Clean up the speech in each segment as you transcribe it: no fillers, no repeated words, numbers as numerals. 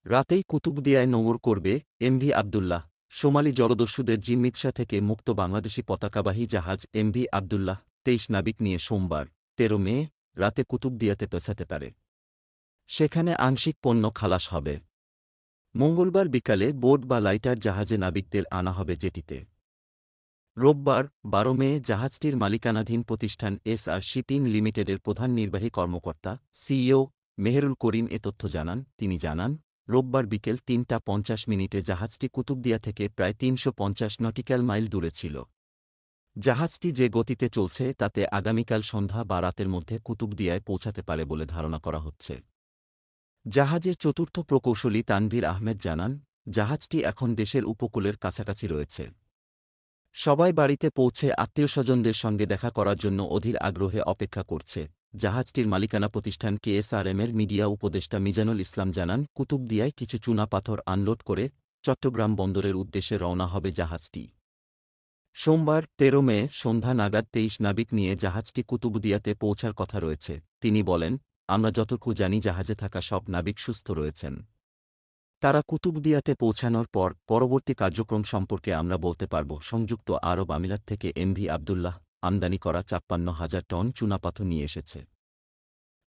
রাতেই কুতুবদিয়ায় নোঙর করবে MV Abdullah. Somali জলদস্যুদের জিম্মিৎসা থেকে মুক্ত বাংলাদেশি পতাকাবাহী জাহাজ এমভি আবদুল্লাহ ২৩ নাবিক নিয়ে সোমবার ১৩ মে রাতে কুতুবদিয়াতে পৌঁছাতে পারে। সেখানে আংশিক পণ্য খালাস হবে। মঙ্গলবার বিকালে বোট বা লাইটার জাহাজে নাবিকদের আনা হবে জেটিতে। রোববার ১২ মে জাহাজটির মালিকানাধীন প্রতিষ্ঠান এসআর শিপিং লিমিটেডের প্রধান নির্বাহী কর্মকর্তা সিইও মেহেরুল করিম এ তথ্য জানান। তিনি জানান, রোববার বিকেল ৩টা ৫০ মিনিটে জাহাজটি কুতুবদিয়া থেকে প্রায় ৩৫০ নটিক্যাল মাইল দূরে ছিল। জাহাজটি যে গতিতে চলছে তাতে আগামীকাল সন্ধ্যা বা রাতের মধ্যে কুতুবদিয়ায় পৌঁছাতে পারে বলে ধারণা করা হচ্ছে। জাহাজের চতুর্থ প্রকৌশলী তানভীর আহমেদ জানান, জাহাজটি এখন দেশের উপকূলের কাছাকাছি রয়েছে। সবাই বাড়িতে পৌঁছে আত্মীয়স্বজনদের সঙ্গে দেখা করার জন্য অধীর আগ্রহে অপেক্ষা করছে। জাহাজটির মালিকানা প্রতিষ্ঠান কেএসআরএমের মিডিয়া উপদেষ্টা মিজানুল ইসলাম জানান, কুতুবদিয়ায় কিছু চুনাপাথর আনলোড করে চট্টগ্রাম বন্দরের উদ্দেশ্যে রওনা হবে জাহাজটি। সোমবার ১৩ মে সন্ধ্যা নাগাদ ২৩ নাবিক নিয়ে জাহাজটি কুতুবদিয়াতে পৌঁছার কথা রয়েছে। তিনি বলেন, আমরা যতটুকু জানি জাহাজে থাকা সব নাবিক সুস্থ রয়েছেন। তারা কুতুবদিয়াতে পৌঁছানোর পর পরবর্তী কার্যক্রম সম্পর্কে আমরা বলতে পারব। সংযুক্ত আরব আমিরাত থেকে এমভি আবদুল্লাহ আমদানি করা ৫৬,০০০ টন চুনাপাথর নিয়ে এসেছে।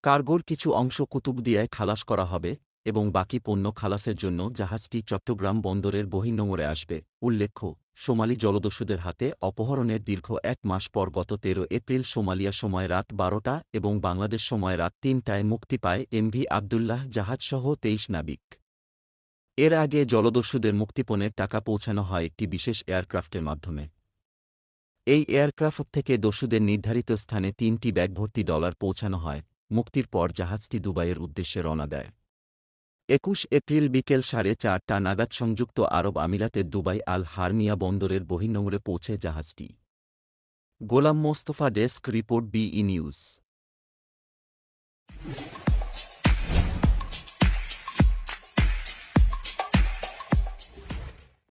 কার্গোর কিছু অংশ কুতুবদিয়ায় খালাস করা হবে এবং বাকি পণ্য খালাসের জন্য জাহাজটি চট্টগ্রাম বন্দরের বহির্নোঙরে আসবে। উল্লেখ্য, সোমালি জলদস্যুদের হাতে অপহরণের দীর্ঘ ১ মাস পর গত ১৩ এপ্রিল সোমালিয়া সময় রাত ১২টা এবং বাংলাদেশ সময় রাত ৩টায় মুক্তি পায় এমভি আবদুল্লাহ জাহাজসহ ২৩ নাবিক। এর আগে জলদস্যুদের মুক্তিপণের টাকা পৌঁছানো হয় একটি বিশেষ এয়ারক্রাফটের মাধ্যমে। এই এয়ারক্রাফট থেকে দস্যুদের নির্ধারিত স্থানে ৩টি ব্যাগভর্তি ডলার পৌঁছানো হয়। মুক্তির পর জাহাজটি দুবাইয়ের উদ্দেশ্যে রওনা দেয়। ২১ এপ্রিল বিকেল ৪:৩০ নাগাদ সংযুক্ত আরব আমিরাতের দুবাই আল হারমিয়া বন্দরের বহির্নোঙরে পৌঁছে জাহাজটি। Golam Mostafa, desk report, B E news.